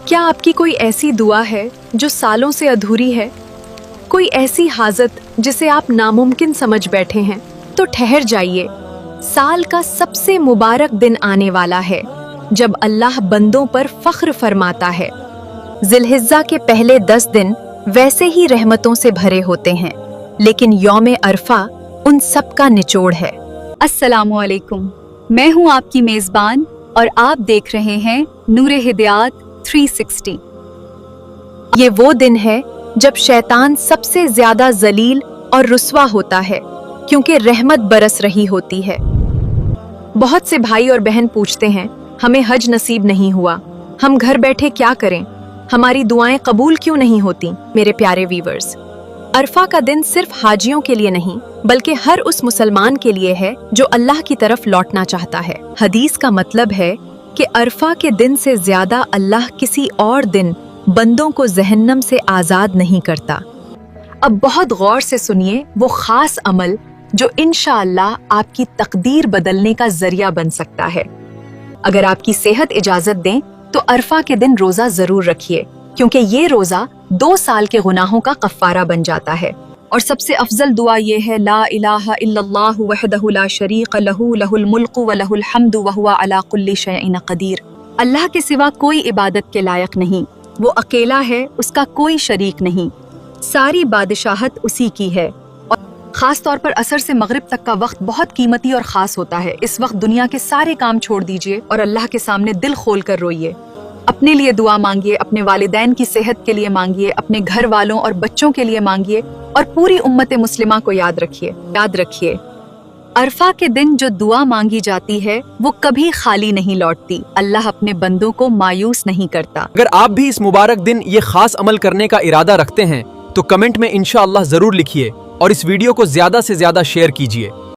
क्या आपकी कोई ऐसी दुआ है जो सालों से अधूरी है? कोई ऐसी हाजत जिसे आप नामुमकिन समझ बैठे हैं? तो ठहर जाइए, साल का सबसे मुबारक दिन आने वाला है जब अल्लाह बंदों पर फख्र फरमाता है। जिलहिज्जा के पहले 10 दिन वैसे ही रहमतों से भरे होते हैं, लेकिन यौम अरफा उन सब का निचोड़ है। अस्सलामुअलैकुम, मैं हूं आपकी मेज़बान और आप देख रहे हैं नूरे हिदायत 360। ये वो दिन है जब शैतान सबसे ज्यादा जलील और रुस्वा होता है, क्योंकि रहमत बरस रही होती है। बहुत से भाई और बहन पूछते हैं, हमें हज नसीब नहीं हुआ, हम घर बैठे क्या करें, हमारी दुआएं कबूल क्यों नहीं होती? मेरे प्यारे वीवर्स, अरफा का दिन सिर्फ हाजियों के लिए नहीं बल्कि हर उस मुसलमान के लिए है जो अल्लाह की तरफ लौटना चाहता है। हदीस का मतलब है कि अरफा के दिन से ज्यादा अल्लाह किसी और दिन बंदों को जहन्नम से आजाद नहीं करता। अब बहुत गौर से सुनिए वो खास अमल जो इंशाअल्लाह आपकी तकदीर बदलने का जरिया बन सकता है। अगर आपकी सेहत इजाजत दें तो अरफा के दिन रोजा जरूर रखिए, क्योंकि ये रोजा 2 साल के गुनाहों का कफ्फारा बन जाता है। और सबसे अफजल दुआ ये है, ला इलाहा इल्लल्लाहु वहदहु ला शरीक लहू लहुल मुल्कु व लहुल हम्दु व हुवा अला कुल्लि शैइन कदीर। अल्लाह के सिवा कोई इबादत के लायक नहीं, वो अकेला है, उसका कोई शरीक नहीं, सारी बादशाहत उसी की है। और खास तौर पर असर से मगरिब तक का वक्त बहुत कीमती और खास होता है। इस वक्त दुनिया के सारे काम छोड़ दीजिए और अल्लाह के सामने दिल खोल कर रोइए। अपने लिए दुआ मांगिए, अपने वालिदैन की सेहत के लिए मांगिए, अपने घर वालों और बच्चों के लिए मांगिए और पूरी उम्मत मुस्लिमा को याद रखिए। अरफा के दिन जो दुआ मांगी जाती है वो कभी खाली नहीं लौटती। अल्लाह अपने बंदों को मायूस नहीं करता। अगर आप भी इस मुबारक दिन ये खास अमल करने का इरादा रखते हैं तो कमेंट में इंशाअल्लाह जरूर लिखिए और इस वीडियो को ज्यादा से ज्यादा शेयर कीजिए।